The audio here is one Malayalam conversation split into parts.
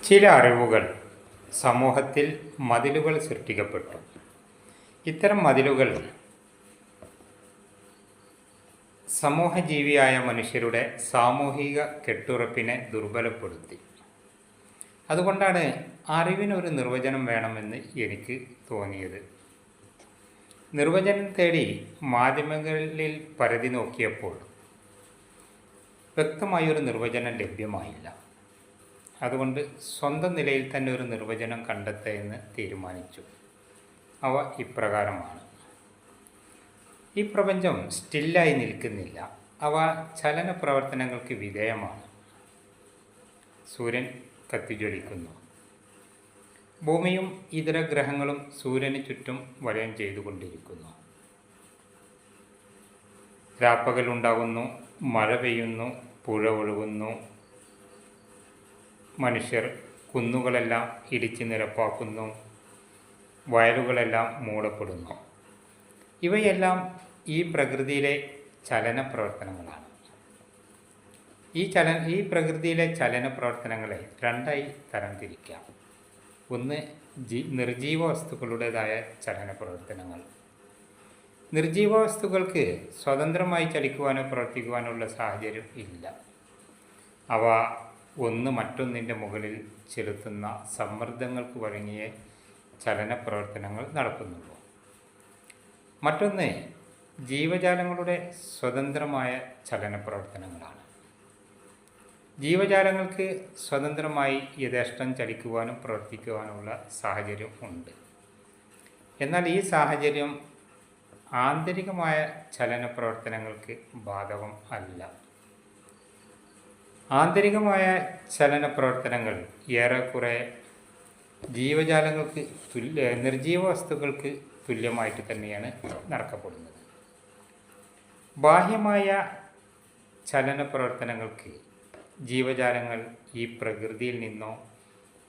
ചില അറിവുകൾ സമൂഹത്തിൽ മതിലുകൾ സൃഷ്ടിക്കപ്പെട്ടു. ഇത്തരം മതിലുകൾ സമൂഹജീവിയായ മനുഷ്യരുടെ സാമൂഹിക കെട്ടുറപ്പിനെ ദുർബലപ്പെടുത്തി. അതുകൊണ്ടാണ് അറിവിനൊരു നിർവചനം വേണമെന്ന് എനിക്ക് തോന്നിയത്. നിർവചനം തേടി മാധ്യമങ്ങളിൽ പരതി നോക്കിയപ്പോൾ വ്യക്തമായൊരു നിർവചനം ലഭ്യമായില്ല. അതുകൊണ്ട് സ്വന്തം നിലയിൽ തന്നെ ഒരു നിർവചനം കണ്ടെത്തുക തീരുമാനിച്ചു. അവ ഇപ്രകാരമാണ്: ഈ പ്രപഞ്ചം സ്റ്റില്ലായി നിൽക്കുന്നില്ല, അവ ചലന പ്രവർത്തനങ്ങൾക്ക് വിധേയമാണ്. സൂര്യൻ കത്തിജ്വലിക്കുന്നു. ഭൂമിയും ഇതര ഗ്രഹങ്ങളും സൂര്യന് ചുറ്റും വലയം ചെയ്തുകൊണ്ടിരിക്കുന്നു. രാപ്പകലുണ്ടാകുന്നു, മഴ പെയ്യുന്നു, പുഴ ഒഴുകുന്നു, മനുഷ്യർ കുന്നുകളെല്ലാം ഇടിച്ച് നിരപ്പാക്കുന്നു, വയലുകളെല്ലാം മൂടപ്പെടുന്നു. ഇവയെല്ലാം ഈ പ്രകൃതിയിലെ ചലന പ്രവർത്തനങ്ങളാണ്. ഈ പ്രകൃതിയിലെ ചലന പ്രവർത്തനങ്ങളെ രണ്ടായി തരംതിരിക്കാം. ഒന്ന്, നിർജീവ വസ്തുക്കളുടേതായ ചലന പ്രവർത്തനങ്ങൾ. നിർജീവ വസ്തുക്കൾക്ക് സ്വതന്ത്രമായി ചലിക്കുവാനോ പ്രവർത്തിക്കുവാനുള്ള സാഹചര്യം ഇല്ല. അവ ഒന്ന് മറ്റൊന്നിൻ്റെ മുകളിൽ ചെലുത്തുന്ന സമ്മർദ്ദങ്ങൾക്ക് വഴങ്ങിയ ചലന പ്രവർത്തനങ്ങൾ നടക്കുന്നുള്ളൂ. മറ്റൊന്ന് ജീവജാലങ്ങളുടെ സ്വതന്ത്രമായ ചലന പ്രവർത്തനങ്ങളാണ്. ജീവജാലങ്ങൾക്ക് സ്വതന്ത്രമായി യഥേഷ്ടം ചലിക്കുവാനും പ്രവർത്തിക്കുവാനുമുള്ള സാഹചര്യം ഉണ്ട്. എന്നാൽ ഈ സാഹചര്യം ആന്തരികമായ ചലന പ്രവർത്തനങ്ങൾക്ക് ബാധകം അല്ല. ആന്തരികമായ ചലന പ്രവർത്തനങ്ങൾ ഏറെക്കുറെ ജീവജാലങ്ങൾക്ക് നിർജീവ വസ്തുക്കൾക്ക് തുല്യമായിട്ട് തന്നെയാണ് നടക്കപ്പെടുന്നത്. ബാഹ്യമായ ചലന പ്രവർത്തനങ്ങൾക്ക് ജീവജാലങ്ങൾ ഈ പ്രകൃതിയിൽ നിന്നോ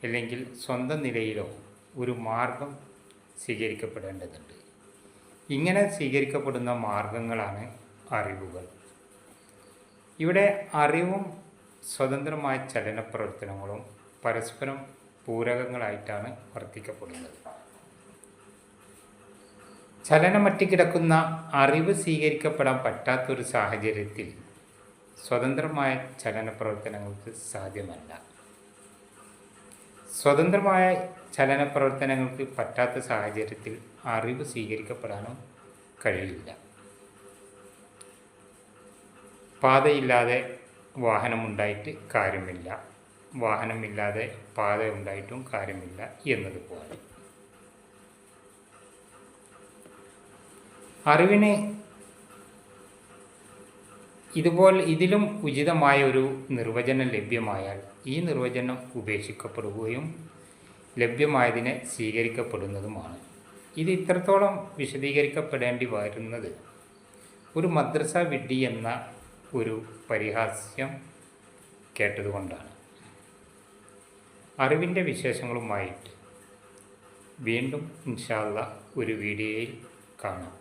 അല്ലെങ്കിൽ സ്വന്തം നിലയിലോ ഒരു മാർഗം സ്വീകരിക്കപ്പെടേണ്ടതുണ്ട്. ഇങ്ങനെ സ്വീകരിക്കപ്പെടുന്ന മാർഗങ്ങളാണ് അറിവുകൾ. ഇവിടെ അറിവും സ്വതന്ത്രമായ ചലന പ്രവർത്തനങ്ങളും പരസ്പരം പൂരകങ്ങളായിട്ടാണ് വർത്തിക്കപ്പെടുന്നത്. ചലനമറ്റ് കിടക്കുന്ന അറിവ് സ്വീകരിക്കപ്പെടാൻ പറ്റാത്തൊരു സാഹചര്യത്തിൽ സ്വതന്ത്രമായ ചലന പ്രവർത്തനങ്ങൾക്ക് സാധ്യമല്ല. സ്വതന്ത്രമായ ചലന പ്രവർത്തനങ്ങൾക്ക് പറ്റാത്ത സാഹചര്യത്തിൽ അറിവ് സ്വീകരിക്കപ്പെടാനും കഴിയില്ല. പാതയില്ലാതെ വാഹനമുണ്ടായിട്ട് കാര്യമില്ല, വാഹനമില്ലാതെ പാത ഉണ്ടായിട്ടും കാര്യമില്ല എന്നതുപോലെ അറിവിന് ഇതിലും ഉചിതമായ ഒരു നിർവചനം ലഭ്യമായാൽ ഈ നിർവചനം ഉപേക്ഷിക്കപ്പെടുകയും ലഭ്യമായതിനെ സ്വീകരിക്കപ്പെടുന്നതുമാണ്. ഇത് ഇത്രത്തോളം വിശദീകരിക്കപ്പെടേണ്ടി വരുന്നത് ഒരു മദ്രസ വിഡ്ഢി എന്ന ഒരു പരിഹാസ്യം കേട്ടതുകൊണ്ടാണ്. അറിവിൻ്റെ വിശേഷങ്ങളുമായിട്ട് വീണ്ടും ഇൻഷാ അല്ലാഹ് ഒരു വീഡിയോയിൽ കാണാം.